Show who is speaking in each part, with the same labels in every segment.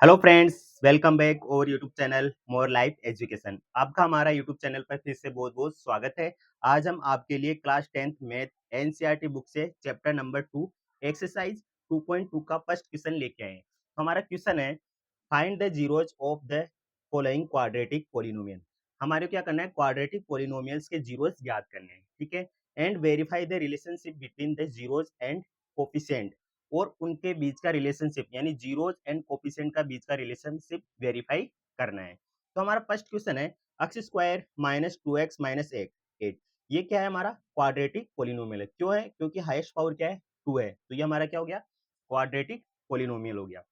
Speaker 1: Hello friends, welcome back और YouTube channel more life education. आपका हमारा यूट्यूब चैनल पर फिर से बहुत बहुत स्वागत है। आज हम आपके लिए class 10th math NCERT book से चैप्टर नंबर 2 एक्सरसाइज 2.2 का फर्स्ट क्वेश्चन लेके आए हैं। हमारा क्वेश्चन है find the zeros of the following quadratic polynomial. हमारे को क्या करना है, क्वाड्रेटिक पोलिनोमियल्स के जीरोज ज्ञात करने हैं, ठीक है। And verify the relationship between the zeros and coefficient, और उनके बीच का रिलेशनशिप यानी जीरोज एंड कोफिशिएंट का बीच का रिलेशनशिप वेरीफाई करना है। तो हमारा फर्स्ट क्वेश्चन है x square minus 2x minus 8। ये क्या है, हमारा क्वाड्रेटिक पोलिनोमियल है। क्यों है? क्योंकि हाईएस्ट पावर क्या है, 2 है। तो ये हमारा क्या हो गया, क्वाड्रेटिक पोलिनोमियल हो गया।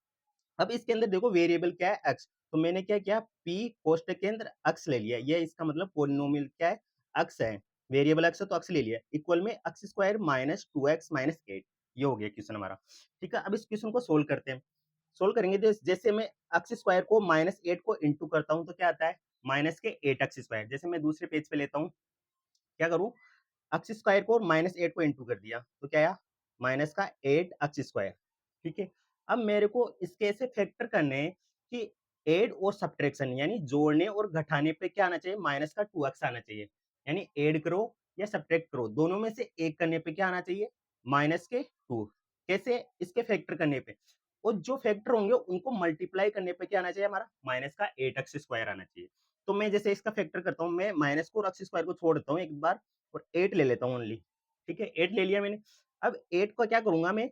Speaker 1: अब इसके अंदर देखो वेरिएबल क्या है, एक्स। तो मैंने क्या किया, पी कोष्टक के अंदर एक्स ले लिया। ये इसका मतलब पोलिनोमियल क्या है, एक्स है। वेरिएबल एक्स है तो एक्स ले लिया। इक्वल में x square minus 2x minus 8। ये हो गया क्वेश्चन हमारा, ठीक है। अब इस क्वेश्चन को सोल्व करते हैं। सोल्व करेंगे तो जैसे मैं एक्स स्क्वायर को माइनस 8 को इंटू करता हूँ तो क्या आता है, माइनस के 8 एक्स स्क्वायर। जैसे मैं दूसरे पेज पे लेता हूँ, क्या करूँ, एक्स स्क्वायर को माइनस 8 को इंटू कर दिया तो क्या आया, माइनस का 8 एक्स स्क्वायर, ठीक है। अब मेरे को इसके ऐसे फैक्टर करने हैं कि ऐड और सब्ट्रैक्शन यानी जोड़ने और घटाने पे क्या आना चाहिए, माइनस का 2x आना चाहिए। यानी ऐड करो या सब्ट्रैक्ट करो, दोनों में से एक करने पे क्या आना चाहिए, माइनस के 2। कैसे, इसके फैक्टर करने पे, और जो फैक्टर होंगे उनको मल्टीप्लाई करने पे क्या आना चाहिए, हमारा माइनस का 8 एक्स स्क्वायर आना चाहिए। तो मैं जैसे इसका फैक्टर करता हूँ, मैं माइनस को और एक्स स्क्वायर को छोड़ देता हूँ एक बार, और 8 ले लेता हूँ ओनली, ठीक है। 8 ले लिया मैंने। अब 8 को क्या करूंगा, मैं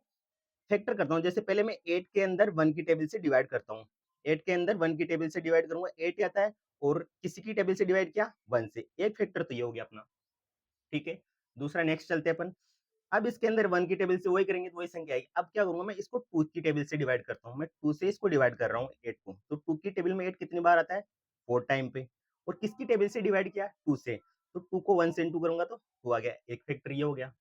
Speaker 1: फैक्टर करता हूँ। जैसे पहले मैं 8 के अंदर 1 की टेबल से डिवाइड करता हूँ। 8 के अंदर 1 की टेबल से डिवाइड करूंगा, 8 आता है। और किसी की टेबल से डिवाइड किया, 1 से। एक फैक्टर तो ये हो गया अपना, ठीक है। दूसरा नेक्स्ट चलते हैं अपन। अब इसके अंदर 1 की टेबल से वही करेंगे तो वही संख्या आएगी। अब क्या करूंगा, मैं इसको 2 की टेबल से डिवाइड करता हूँ। मैं 2 से इसको डिवाइड कर रहा हूँ 8 को। तो 2 की टेबल में 8 कितनी बार आता है, 4 टाइम पे। और किसकी टेबल से डिवाइड किया, 2 से। तो 2 को 1 से इंटू करूंगा तो 2 आ गया। एक फैक्टर ये हो गया,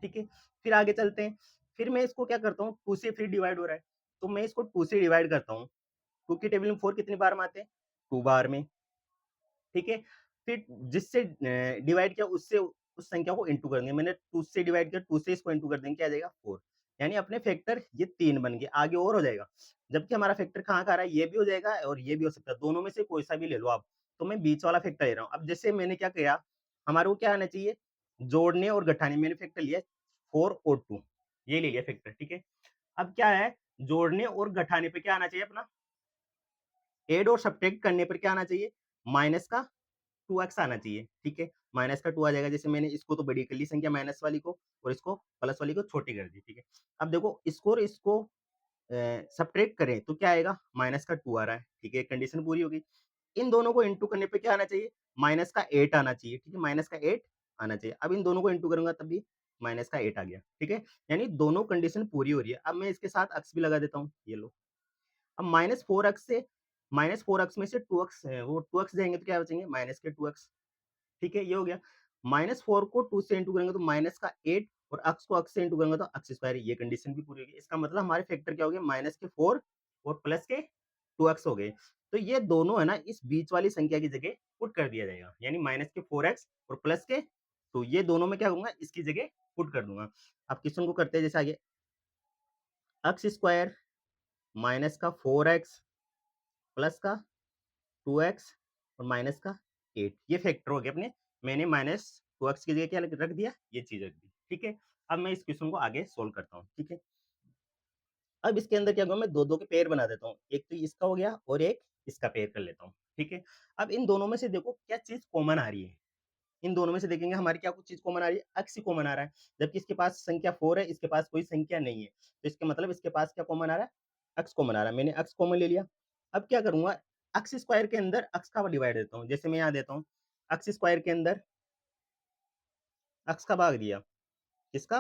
Speaker 1: ठीक है। फिर आगे चलते हैं। फिर मैं इसको क्या करता हूँ, 2 से फिर डिवाइड हो रहा है तो मैं इसको 2 से डिवाइड करता हूँ। 2 की टेबल में 4 कितनी बार में आते हैं, 2 बार में, ठीक है। फिर जिससे डिवाइड किया उससे उस संख्या को इंटू कर देंगे। मैंने 2 से डिवाइड किया, 2 से इसको इंटू कर देंगे, क्या आ जाएगा, 4। यानी अपने फैक्टर ये 3 बन गए। आगे और हो जाएगा, जबकि हमारा फैक्टर कहाँ का आ रहा है, ये भी हो जाएगा और ये भी हो सकता है। दोनों में से कोई सा भी ले लो आप। तो मैं बीच वाला फैक्टर ले रहा हूँ। अब जैसे मैंने क्या किया, हमारे को क्या आना चाहिए, जोड़ने और घटाने। मैंने फैक्टर लिया 4 और 2, ये ले लिया फैक्टर, ठीक है। अब क्या है, जोड़ने और घटाने पे क्या आना चाहिए अपना, ऐड और सब्ट्रैक्ट करने पर क्या आना चाहिए, माइनस का 2x आना चाहिए, ठीक है। माइनस का 2 आ जाएगा। जैसे मैंने इसको तो बड़ी कर ली संख्या माइनस वाली को, और इसको प्लस वाली को छोटी कर दी, ठीक है। अब देखो इसको और इसको सब्ट्रैक्ट करें तो क्या आएगा, माइनस का 2 आ रहा है, ठीक है। कंडीशन पूरी होगी। इन दोनों को इंटू करने पे क्या आना चाहिए, माइनस का 8 आना चाहिए, ठीक है। माइनस का 8 आना चाहिए। अब इन दोनों को इंटू करूंगा तब भी माइनस का 8 आ गया, ठीक है। यानी दोनों कंडीशन पूरी हो रही है। अब मैं इसके साथ एक्स भी लगा देता हूँ, ये लो। अब माइनस फोर एक्स में से 2x है, वो 2x जाएंगे तो क्या बचेंगे, माइनस के 2x, ठीक है। ये हो गया। -4 को 2 से इंटू करेंगे तो माइनस का 8, और x को x से इंटू करेंगे तो x स्क्वायर। ये कंडीशन भी पूरी होगी। इसका मतलब हमारे फैक्टर क्या हो गए, माइनस के 4 और प्लस के 2x हो गए। तो ये दोनों है ना, इस बीच वाली संख्या की जगह पुट कर दिया जाएगा। यानी माइनस के 4x और प्लस के, तो ये दोनों में क्या करूंगा, इसकी जगह पुट कर दूंगा। अब क्वेश्चन को करते हैं जैसे आगे, एक्स स्क्वायर माइनस का 4x प्लस का 2x और माइनस का 8, ये फैक्टर हो गए अपने। मैंने माइनस 2x की जगह क्या रख दिया, ये चीज रख दी, ठीक है। अब मैं इस क्वेश्चन को आगे सोल्व करता हूँ, ठीक है। अब इसके अंदर क्या करूँ, मैं दो दो के पेयर बना देता हूँ। एक तो इसका हो गया और एक इसका पेयर कर लेता हूँ, ठीक है। अब इन दोनों में से देखो क्या चीज कॉमन आ रही है। इन दोनों में से देखेंगे हमारी क्या कुछ चीज कॉमन आ रही है, एक्स ही कॉमन आ रहा है। जबकि इसके पास संख्या 4 है, इसके पास कोई संख्या नहीं है। तो इसका मतलब इसके पास क्या कॉमन आ रहा है, एक्स कॉमन आ रहा है। मैंने एक्स कॉमन ले लिया। अब क्या करूंगा, एक्स स्क्वायर के अंदर एक्स का डिवाइड देता हूँ। जैसे मैं यहाँ देता हूँ, एक्स स्क्वायर के अंदर एक्स का भाग दिया, किसका,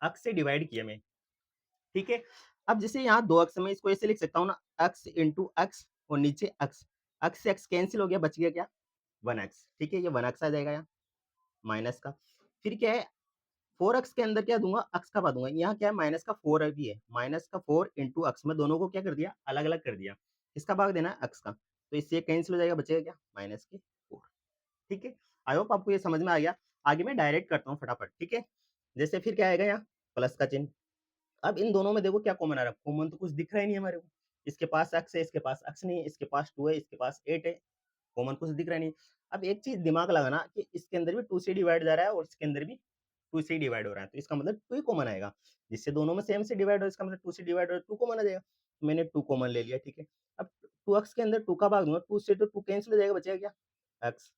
Speaker 1: एक्स से डिवाइड किया मैं, ठीक है। अब जैसे यहाँ 2 एक्स, मैं इसको ऐसे लिख सकता हूँ ना, एक्स इंटू एक्स और नीचे एक्स। एक्स से एक्स कैंसिल हो गया, बच गया क्या, 1x, ठीक है। ये 1x आ जाएगा यहाँ, माइनस का। फिर क्या है, 4x के अंदर क्या दूंगा, x का पा दूंगा। यहाँ क्या है, माइनस का 4 भी है, माइनस का 4 इंटू एक्स में दोनों को क्या कर दिया, अलग अलग कर दिया। इसका भाग देना है x का, तो इससे कैंसिल हो जाएगा, बचेगा क्या, माइनस के 4, ठीक है। आई होप आपको ये समझ में आ गया। आगे मैं डायरेक्ट करता हूँ फटाफट, ठीक है। जैसे फिर क्या आएगा यहाँ, प्लस का चिन्ह। अब इन दोनों में देखो क्या कॉमन आ रहा है, कॉमन तो कुछ दिख रहा ही नहीं हमारे को। इसके पास x है, इसके पास x नहीं है, इसके पास 2 है, इसके पास 8 है, कॉमन कुछ दिख रहा नहीं। अब एक चीज दिमाग लगाना कि इसके अंदर भी 2 से डिवाइड जा रहा है और इसके अंदर भी 2 से डिवाइड हो रहा है, तो इसका मतलब 2 ही कॉमन आएगा। जिससे दोनों में सेम से डिवाइड हो, इसका मतलब 2 से डिवाइड हो, 2 कॉमन आ जाएगा। तो मैंने 2 कॉमन ले लिया, ठीक है। अब 2x के अंदर 2 का भाग दूंगा, 2 से तो 2 कैंसिल हो जाएगा, बचेगा क्या, x,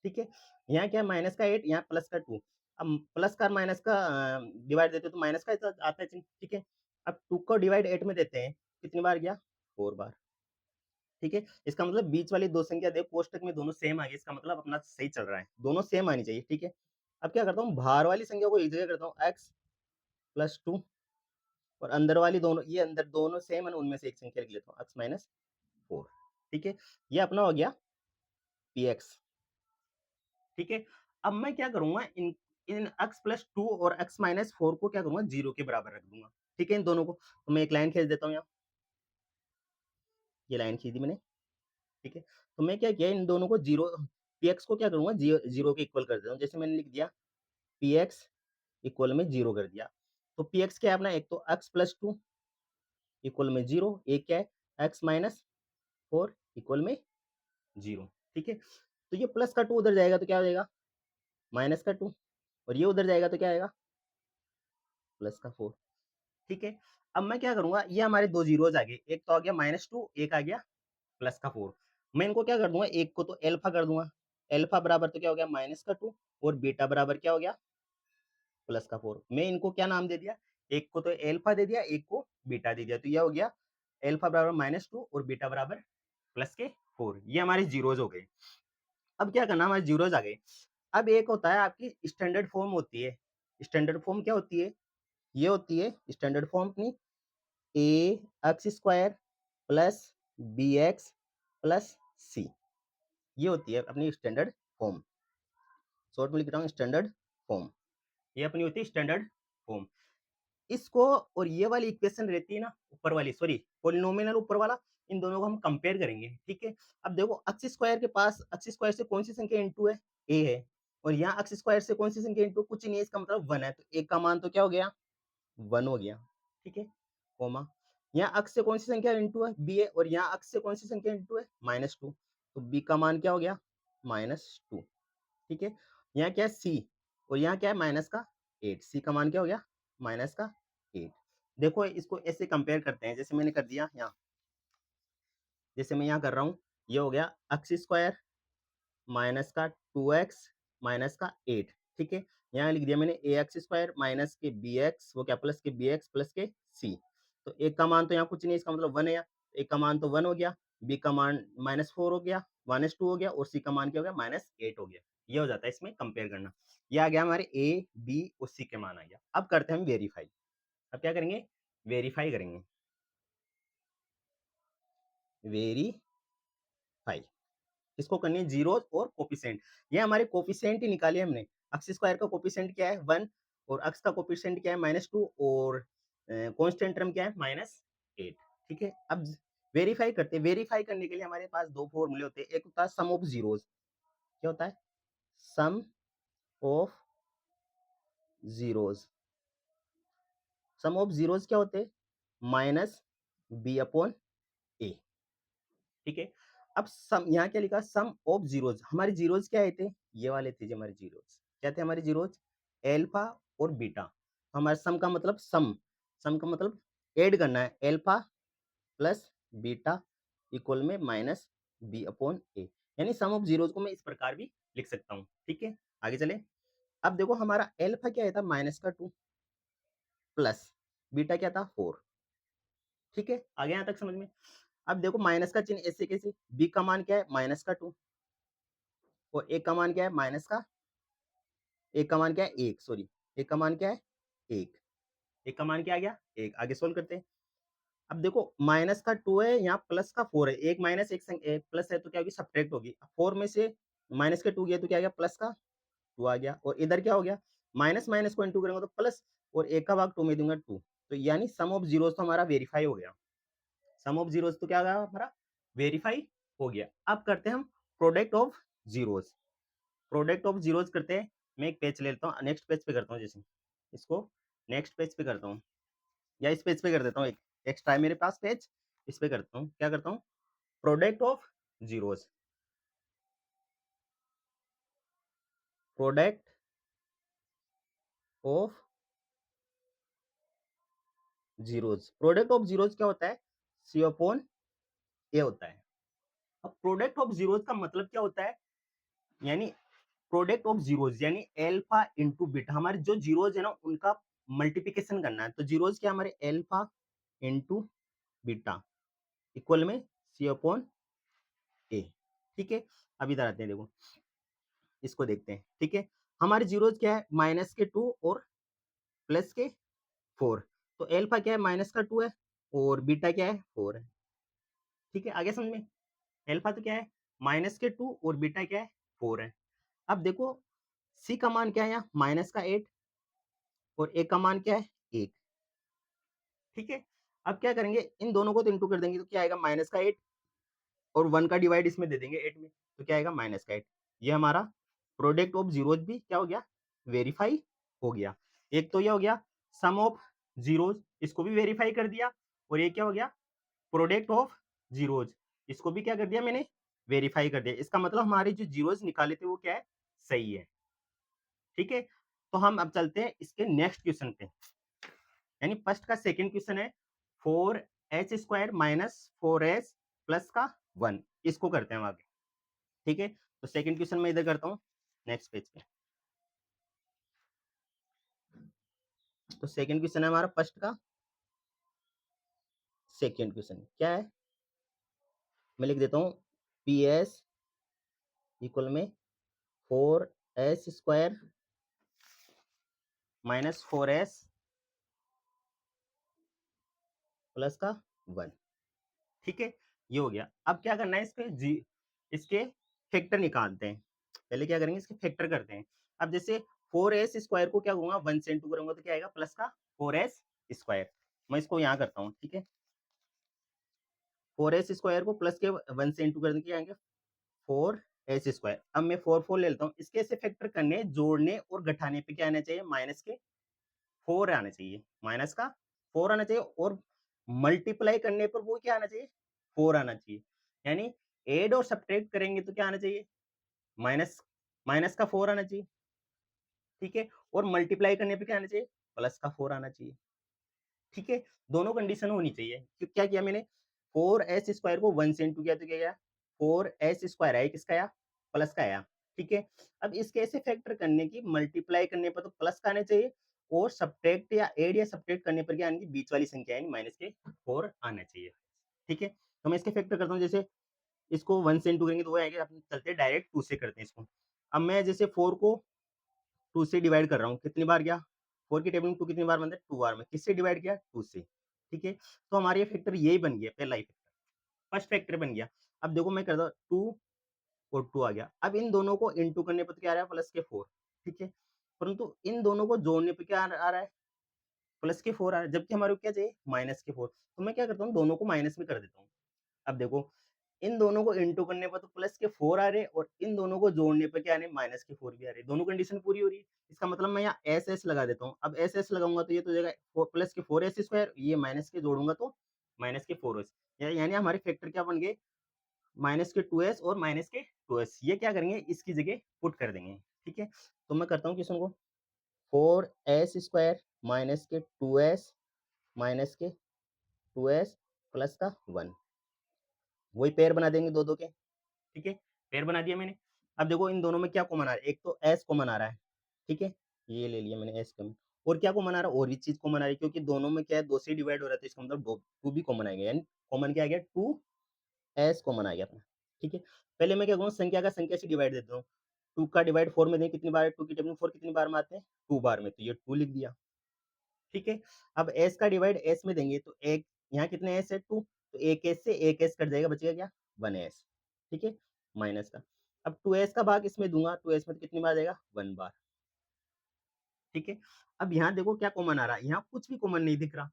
Speaker 1: ठीक है। यहाँ क्या है, माइनस का 8, यहाँ प्लस का 2। अब प्लस का माइनस का डिवाइड देते हो तो माइनस का आता है चिन्ह, ठीक है। अब 2 को डिवाइड 8 में देते हैं, कितनी बार गया, 4 बार, ठीक है। इसका मतलब बीच वाली दो संख्या देखो कोष्टक में दोनों सेम आ गई, इसका मतलब अपना सही चल रहा है, दोनों सेम आनी चाहिए, ठीक है। अब क्या करता हूँ, बाहर वाली संख्या को एक जगह करता हूँ, x प्लस 2, और अंदर वाली दोनों, ये अंदर दोनों सेम है, उनमें से एक संख्या लिख लेता हूँ, x माइनस 4, ठीक है। ये अपना हो गया px, ठीक है। अब मैं क्या करूंगा, इन इन x प्लस 2 और x माइनस 4 को क्या करूंगा, 0 के बराबर रख दूंगा, ठीक है, इन दोनों को। तो मैं एक लाइन खींच देता हूँ यहाँ, ये लाइन खींच दी मैंने, ठीक है। तो मैं क्या किया, इन दोनों को जीरो, px को क्या करूंगा, जीरो के इक्वल कर देता हूँ। जैसे मैंने लिख दिया px इक्वल में 0 कर दिया, तो px क्या है अपना, एक तो x प्लस 2 इक्वल में 0, एक क्या है x माइनस 4 इक्वल में 0, ठीक है। तो ये प्लस का 2 उधर जाएगा तो क्या हो जाएगा, माइनस का 2, और ये उधर जाएगा तो क्या आएगा, प्लस का 4, ठीक है। अब मैं क्या करूंगा, ये हमारे दो जीरोज आ गए, एक तो आ गया -2, एक आ गया प्लस का 4। मैं इनको क्या कर दूंगा, एक को तो एल्फा कर दूंगा, एल्फा बराबर तो क्या हो गया, माइनस का 2, और बीटा बराबर क्या हो गया, प्लस का 4। मैं इनको क्या नाम दे दिया, एक को तो एल्फा दे दिया, एक को बीटा दे दिया, तो यह हो गया एल्फा बराबर -2 और बीटा बराबर प्लस के 4। ये हमारे जीरोज हो गए। अब क्या करना, हमारे जीरोज आ गए। अब एक होता है आपकी स्टैंडर्ड फॉर्म होती है, स्टैंडर्ड फॉर्म क्या होती है, ये होती है स्टैंडर्ड फॉर्म अपनी, a x square plus b x plus c, ये होती है अपनी स्टैंडर्ड फॉर्म। शॉर्ट में लिख रहा हूँ स्टैंडर्ड फॉर्म, ये अपनी होती है स्टैंडर्ड फॉर्म। इसको और ये वाली इक्वेशन रहती है ना ऊपर वाली, सॉरी पॉलिनोमियल ऊपर वाला, इन दोनों को हम कंपेयर करेंगे, ठीक है। अब देखो एक्स स्क्वायर के पास, एक्स स्क्वायर से कौन सी संख्या इनटू है, ए है, और यहाँ एक्स स्क्वायर से कौन सी संख्या इनटू, कुछ नहीं है, इसका मतलब 1 है, तो ए का मान तो क्या हो गया, 1 हो गया, ठीक है, कोमा। यहाँ अक्स से कौन सी संख्या इनटू है, बी है, और यहाँ अक्स से कौन सी संख्या इनटू है, -2, तो बी का मान क्या हो गया, -2, ठीक है। यहाँ क्या है सी, और यहाँ क्या है माइनस का 8, सी का मान क्या हो गया, माइनस का 8। देखो इसको ऐसे कंपेयर करते हैं, जैसे मैंने कर दिया यहाँ, जैसे मैं यहाँ कर रहा हूँ, ये हो गया एक्स स्क्वायर माइनस का 2x माइनस का 8, ठीक है। यहाँ लिख दिया मैंने ए एक्स स्क्वायर माइनस के बी एक्स, वो क्या प्लस के बी एक्स प्लस के सी। तो एक का मान तो यहाँ कुछ नहीं, इसका मतलब 1 है, एक का मान तो 1 हो गया, बी का मान -4 हो गया, -2 हो गया, और सी का मान क्या हो गया, -8 हो गया। ये हो जाता है इसमें कंपेयर करना। ये आ गया हमारे ए बी और सी के मान आ गया। अब करते हैं हम वेरीफाई। अब क्या करेंगे, वेरीफाई करेंगे, वेरीफाई इसको करनी है जीरोज और कोफिशिएंट। ये हमारे कोफिशिएंट ही निकाले हमने। एक्स स्क्वायर का कोफिशिएंट क्या है, 1, और एक्स का कोफिशिएंट क्या है, -2, और कांस्टेंट टर्म क्या है, -8, ठीक है। अब वेरीफाई करते हैं। वेरीफाई करने के लिए हमारे पास दो फॉर्मूले होते हैं, एक होता है सम ऑफ जीरोज, क्या होता है, sum of zeros, sum of zeros क्या होते हैं, माइनस बी अपॉन ए, ठीक है। अब सम, यहाँ क्या लिखा, सम ऑफ जीरोज, हमारे जीरोज क्या आए थे, ये वाले थे जो हमारे जीरोज, क्या थे हमारे जीरोज, एल्फा और बीटा। हमारे सम का मतलब सम, सम का मतलब ऐड करना है, एल्फा प्लस बीटा इक्वल में माइनस बी अपॉन ए, यानी सम ऑफ जीरोज को मैं इस प्रकार भी लिख सकता हूँ, ठीक है। आगे चले। अब देखो हमारा एल्फा क्या था, -2 प्लस बीटा क्या था, 4, ठीक है। आगे यहाँ तक समझ में। अब देखो माइनस का चिन्ह ऐसे कैसे, बी का मान क्या है, -2, और ए का मान क्या है, माइनस का, एक का मान क्या है, 1, सॉरी, एक का मान क्या है, 1, एक का मान क्या आ गया, 1। आगे सोल्व करते हैं। अब देखो माइनस का 2 है, यहाँ प्लस का 4 है, एक माइनस एक प्लस है, तो क्या होगी, सब्ट्रैक्ट होगी। 4 में से माइनस के 2 गया तो क्या आ गया, प्लस का 2 आ गया, और इधर क्या हो गया, माइनस माइनस को इंटू करेंगे तो प्लस, और एक का भाग 2 में दूंगा 2, तो यानी सम ऑफ जीरोस तो हमारा वेरीफाई हो गया। सम ऑफ जीरोस तो क्या होगा हमारा, वेरीफाई हो गया। अब करते हैं हम product of zeros. Product of zeros करते हैं। मैं एक पेज ले लेता हूँ, नेक्स्ट पेज पे करता हूँ, जैसे इसको नेक्स्ट पेज पे करता हूँ, या इस पेज पे कर देता हूँ, एक एक्स्ट्रा है मेरे पास पेज, इस पे करता हूँ, क्या करता हूँ, product of zeros, product of zeros, product of zeros क्या होता है, सी अपॉन ए होता है। अब प्रोडक्ट ऑफ जीरोस का मतलब क्या होता है, यानी प्रोडक्ट ऑफ जीरोस यानी एल्फा इंटू बीटा, हमारे जो जीरोस है ना उनका मल्टीप्लिकेशन करना है, तो जीरोस क्या हमारे एल्फा इंटू बीटा इक्वल में सी अपॉन ए। ठीक है, अब इधर आते हैं, देखो इसको देखते हैं। ठीक है, हमारे जीरोस क्या है, माइनस के 2 और प्लस के 4, तो एल्फा क्या है, माइनस का 2 है और बीटा क्या है, 4 है। ठीक है, आगे समझ में, एल्फा तो क्या है, माइनस के 2 और बीटा क्या है, 4 है। अब देखो सी का मान क्या है, यहाँ माइनस का 8 और ए का मान क्या है, 1। ठीक है, अब क्या करेंगे, इन दोनों को तो इंटू कर देंगे, तो क्या आएगा, माइनस का 8 और 1 का डिवाइड इसमें दे देंगे 8 में, तो क्या आएगा, माइनस का 8। ये हमारा प्रोडक्ट ऑफ जीरोज भी क्या हो गया, वेरीफाई हो गया। एक तो ये हो गया सम ऑफ जीरोज, इसको भी वेरीफाई कर दिया, और ये क्या हो गया, प्रोडक्ट ऑफ जीरोज, इसको भी क्या कर दिया मैंने, वेरीफाई कर दिया। इसका मतलब हमारे जो जीरोज निकाले थे वो क्या है, सही है। ठीक है, तो हम अब चलते हैं इसके नेक्स्ट क्वेश्चन पे, यानी फर्स्ट का सेकंड क्वेश्चन है 4h² माइनस 4s प्लस का 1, इसको करते हैं हम आगे। ठीक है, तो सेकंड क्वेश्चन मैं इधर करता हूँ नेक्स्ट पेज पे। तो सेकंड क्वेश्चन है हमारा फर्स्ट का सेकंड क्वेश्चन क्या है, मैं लिख देता हूँ पी एस इक्वल में 4s² माइनस 4s प्लस का 1। ठीक है, ये हो गया। अब क्या करना है, इसके फैक्टर निकालते हैं। पहले क्या करेंगे, इसके फैक्टर करते हैं। अब जैसे 4s² को क्या करूंगा, 1 से इंटू करूंगा तो क्या आएगा, प्लस का 4s²। मैं इसको यहाँ करता हूँ। ठीक है, 4s² को प्लस के 1 से इंटू करने के आएंगे 4s²। अब मैं 4 ले लेता हूँ, इसके ऐसे फैक्टर करने, जोड़ने और घटाने पे क्या आना चाहिए, माइनस के 4 आना चाहिए, माइनस का 4 आना चाहिए, और मल्टीप्लाई करने पर वो क्या आना चाहिए, 4 आना चाहिए। यानी एड और सब्ट्रैक्ट करेंगे तो क्या आना चाहिए, माइनस माइनस का 4 आना चाहिए। ठीक है, और मल्टीप्लाई करने पे क्या आना चाहिए, प्लस का 4 आना चाहिए। ठीक है, दोनों कंडीशन होनी चाहिए। क्या किया मैंने, 4s² को 1 से इंटू किया तो क्या गया, 4s² आया, किसका आया, प्लस का आया। ठीक है, अब इसके ऐसे फैक्टर करने की, मल्टीप्लाई करने पर तो प्लस का आना चाहिए, और सब्ट्रैक्ट या एड या सब्ट्रैक्ट करने पर क्या आनी, बीच वाली संख्या यानी माइनस के 4 आना चाहिए। ठीक है, तो मैं इसके फैक्टर करता हूँ, जैसे इसको 1 से इंटू करेंगे तो वो आएगा, अपन चलते हैं डायरेक्ट 2 से करते हैं इसको। अब मैं जैसे 4 को 2 से डिवाइड कर रहा हूँ, कितनी बार गया, 4 की टेबल में 2 कितनी बार बनता है, 2 बार में, किससे डिवाइड किया, 2 से। ठीक है, तो हमारे ये फैक्टर यही बन गया, पहला ही फैक्टर, फर्स्ट फैक्टर बन गया। अब देखो मैं करता हूँ 2 और 2 आ गया, अब इन दोनों को इंटू करने पर क्या आ रहा है, प्लस के 4। ठीक है, परंतु इन दोनों को जोड़ने पर क्या आ रहा है, प्लस के 4 आ रहा है, जबकि हमारे को क्या चाहिए, माइनस के 4। तो मैं क्या करता हूँ, दोनों को माइनस में कर देता हूँ। अब देखो इन दोनों को इंटू करने पर तो प्लस के 4 आ रहे, और इन दोनों को जोड़ने पर क्या आ रहे, माइनस के 4 भी आ रहे, दोनों कंडीशन पूरी हो रही है। इसका मतलब मैं यहाँ एस एस लगा देता हूँ। अब एस एस लगाऊंगा तो ये तो हो जाएगा प्लस के 4s², ये माइनस के जोड़ूंगा तो माइनस के 4s, यानी हमारे फैक्टर क्या बन गए, माइनस के 2s और माइनस के 2s, ये क्या करेंगे, इसकी जगह पुट कर देंगे। ठीक है, तो मैं करता हूँ क्वेश्चन को, 4s² माइनस के 2s माइनस के 2s प्लस का 1, वही पेयर बना देंगे दो दो के। ठीक है, पेयर बना दिया मैंने। अब देखो इन दोनों में क्या कॉमन आ रहा है, एक तो एस कॉमन आ रहा है। ठीक है, ये ले लिया मैंने एस कॉमन, और क्या कॉमन आ रहा है, और भी चीज कॉमन आ रही है, क्योंकि दोनों में क्या है, 2 से डिवाइड हो रहा है, तो इसका मतलब 2 भी कॉमन आएगा, यानी कॉमन क्या आ गया, 2s कॉमन आ गया अपना। ठीक है, पहले मैं क्या करूँ, संख्या का संख्या से डिवाइड देता हूँ। 2 का डिवाइड 4 में दें, कितनी बार, 2 की टेबल में 4 कितनी बार में आते हैं, 2 बार में, तो ये 2 लिख दिया। ठीक है, अब एस का डिवाइड एस में देंगे तो एक, यहाँ कितने एस है, 2, तो एक एस से एक एस कट जाएगा, बचेगा क्या, 1s। ठीक है, माइनस का, अब 2s का भाग इसमें दूंगा, 2s में तो कितनी बार जाएगा, 1 बार। ठीक है, अब यहाँ देखो क्या कॉमन आ रहा है, यहाँ कुछ भी कॉमन नहीं दिख रहा,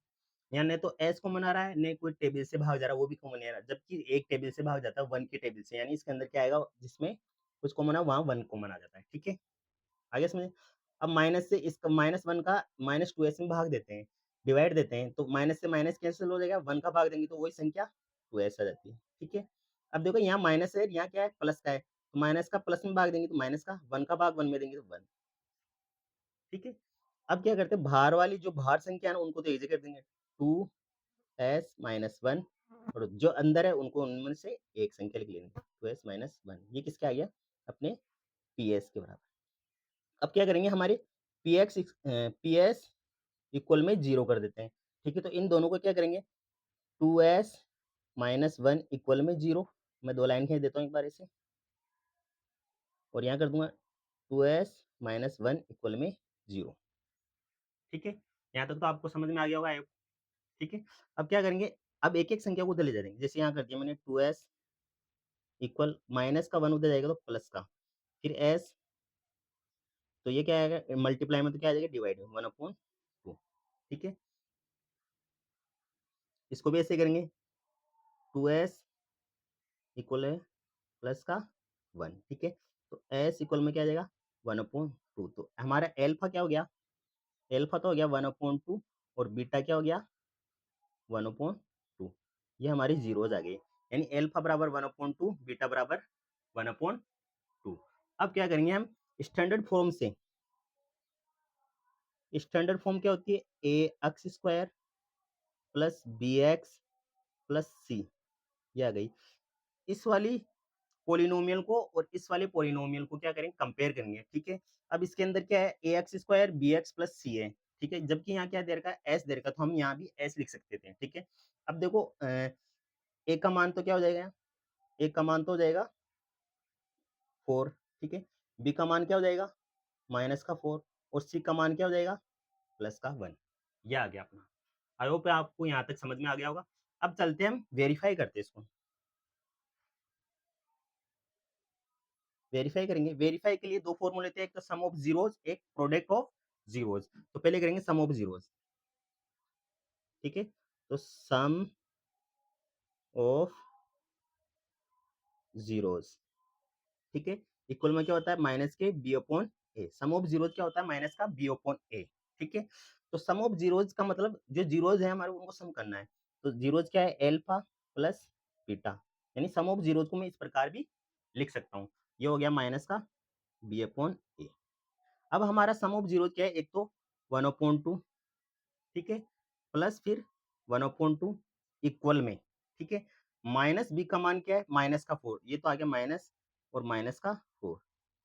Speaker 1: यहाँ नहीं तो s कॉमन आ रहा है, नहीं कोई टेबल से भाग जा रहा है, वो भी कॉमन नहीं आ रहा, जबकि एक टेबल से भाग जाता है 1 की टेबल से, यानी इसके अंदर क्या आएगा, जिसमें कुछ कॉमन है वहां 1 कॉमन आ जाता है। ठीक है, आगे समझे। अब माइनस से इसका -1 का -2s में भाग देते हैं, डिवाइड देते हैं, तो माइनस से माइनस कैंसिल हो जाएगा, 1 का भाग देंगे तो वही संख्या 2s आ जाती है, ठीक है। अब देखो यहाँ माइनस है, यहाँ क्या है, प्लस का है, तो माइनस का प्लस में भाग देंगे तो माइनस का, 1 का भाग 1 में देंगे तो 1, ठीक है। अब क्या करते हैं, बाहर वाली जो बाहर संख्या है ना उनको तो इजी कर देंगे, 2s माइनस 1, और जो अंदर है उनको उनमें से एक संख्या लिख लेंगे, 2s माइनस 1, ये किसके आ गया, अपने ps के बराबर। अब क्या करेंगे, हमारे ps इक्वल में 0 कर देते हैं, ठीक है। तो इन दोनों को क्या करेंगे, 2s माइनस 1 इक्वल में 0, मैं 2 लाइन खींच देता हूँ एक बार ऐसे, और यहाँ कर दूंगा 2s माइनस 1 इक्वल में 0, ठीक है। यहाँ तक तो आपको समझ में आ गया होगा, ठीक है। अब क्या करेंगे, अब एक-एक संख्या को उधर ले जाएंगे, जैसे यहाँ कर दिया मैंने 2s इक्वल माइनस का 1 उधर जाएगा तो प्लस का, फिर s, तो ये क्या आएगा, मल्टीप्लाई में तो क्या आ जाएगा, डिवाइड में 1/2, ठीक है। इसको भी ऐसे करेंगे, 2s इक्वल है प्लस का 1, ठीक है। तो s इक्वल में क्या आ जाएगा, 1/2, तो हमारा एल्फा क्या हो गया, एल्फा तो हो गया 1/2, और बीटा क्या हो गया 1/2, ये हमारी जीरोज आ गई, यानी एल्फा बराबर 1/2, बीटा बराबर 1/2। अब क्या करेंगे हम, स्टैंडर्ड फॉर्म से, स्टैंडर्ड फॉर्म क्या होती है, a x square plus b x plus c, ये आ गई। इस वाली पोलिनोमियल को और इस वाले पोलिनोमियल को क्या करेंगे, कंपेयर करेंगे, ठीक है। अब इसके अंदर क्या है, a x square b x plus c है, ठीक है, जबकि यहाँ क्या दे रखा है, एस दे रखा है, तो हम यहाँ भी एस लिख सकते थे, ठीक है। अब देखो ए का मान तो क्या हो जाएगा, ए का मान तो हो जाएगा 4, ठीक है, बी का मान क्या हो जाएगा माइनस का 4, और सी का मान क्या हो जाएगा प्लस का 1, ये आ गया अपना। आई होप आपको यहाँ तक समझ में आ गया होगा। अब चलते हैं हम वेरीफाई करते हैं इसको, वेरीफाई करेंगे। वेरीफाई के लिए दो फॉर्मूले थे, एक तो सम ऑफ जीरोज, एक प्रोडक्ट ऑफ जीरोज। तो पहले करेंगे सम ऑफ जीरोज, ठीक है। तो सम ऑफ जीरोज, ठीक है, इक्वल में क्या होता है, माइनस के B upon A. Sum of zeros क्या होता है, माइनस का बी अपॉन ए, ठीक है। तो सम ऑफ जीरोज का मतलब जो जीरोज है हमारे उनको सम करना है, तो जीरोज क्या है, एल्फा प्लस बीटा, यानी सम ऑफ जीरोज को मैं इस प्रकार भी लिख सकता हूँ, ये हो गया माइनस का बी अपॉन ए। अब हमारा सम ऑफ जीरोज क्या है, एक तो 1/2, ठीक है, प्लस फिर 1/2 इक्वल में, ठीक है, माइनस बी का मान क्या है, माइनस का 4, ये तो आ गया माइनस और माइनस का 4,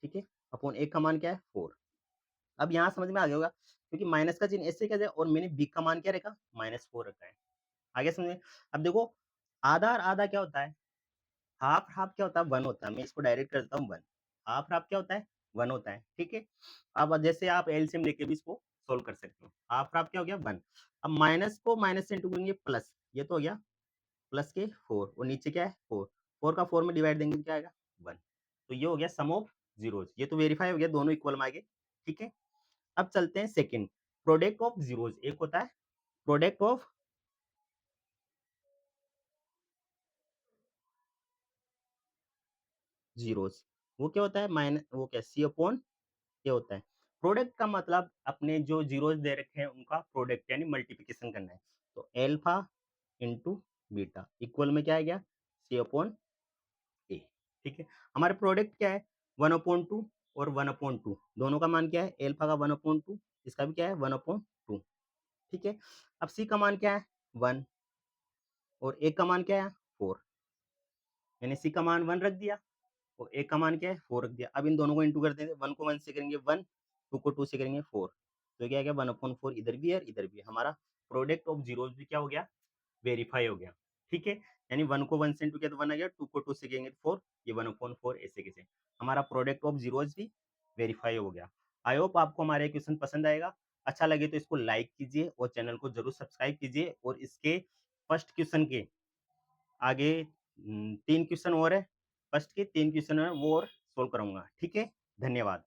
Speaker 1: ठीक है, अपॉन ए का मान क्या है 4। अब यहाँ समझ में आ गया होगा, क्योंकि माइनस का चिन्ह ऐसे क्या जाए, और मैंने बी का मान क्या रखा, -4 रखा है, आगे समझ में। अब देखो आधा और आधा क्या होता है, हाफ हाफ क्या होता है, 1 होता है, मैं इसको डायरेक्ट कर देता हूँ 1, हाफ हाफ क्या होता है, 1 होता है, ठीक है। अब जैसे आप एलसीएम लेके भी इसको सोल्व कर सकते हो, हाफ हाफ क्या हो गया 1। अब माइनस को माइनस से इंटू करेंगे प्लस, ये तो हो गया प्लस के 4, और नीचे क्या है 4, 4 का 4 में डिवाइड देंगे तो क्या आएगा 1। तो ये हो गया सम ऑफ जीरोज, ये तो वेरीफाई हो गया, दोनों इक्वल में आ गए, ठीक है। अब चलते हैं सेकंड, प्रोडक्ट ऑफ जीरोज। एक होता है प्रोडक्ट ऑफ जीरोज, वो क्या होता है, माइनस वो क्या, सी अपॉन, ये होता है प्रोडक्ट का मतलब, अपने जो जीरोज दे रखे हैं उनका प्रोडक्ट यानी मल्टीप्लिकेशन करना है, तो एल्फा इंटू बीटा इक्वल में क्या आ गया, सी अपॉन ए, ठीक है। हमारे प्रोडक्ट क्या है, 1/2 और 1/2, दोनों का मान क्या है, एल्फा का 1/2, इसका भी क्या है 1/2, ठीक है। अब सी का मान क्या है 1, और ए का मान क्या है 4, यानी सी का मान 1 रख दिया और ए का मान क्या है 4 रख दिया। अब इन दोनों को इंटू कर देंगे, 1 को 1 से करेंगे 1, 2 को 2 से करेंगे 4, तो क्या आ गया 1/4, इधर भी है और इधर भी है, हमारा प्रोडक्ट ऑफ जीरोज भी क्या हो गया, वेरीफाई हो गया, ठीक है। यानी 1 को 1 से इंटू किया तो 1 आ गया, 2 को 2 से करेंगे तो 4, ये 1/4 ऐसे कैसे, हमारा प्रोडक्ट ऑफ जीरोज भी वेरीफाई हो गया। आई होप आपको हमारे क्वेश्चन पसंद आएगा, अच्छा लगे तो इसको लाइक कीजिए और चैनल को जरूर सब्सक्राइब कीजिए, और इसके फर्स्ट क्वेश्चन के आगे 3 क्वेश्चन और है, फर्स्ट के 3 क्वेश्चन है वो और सोल्व कराऊंगा, ठीक है। धन्यवाद।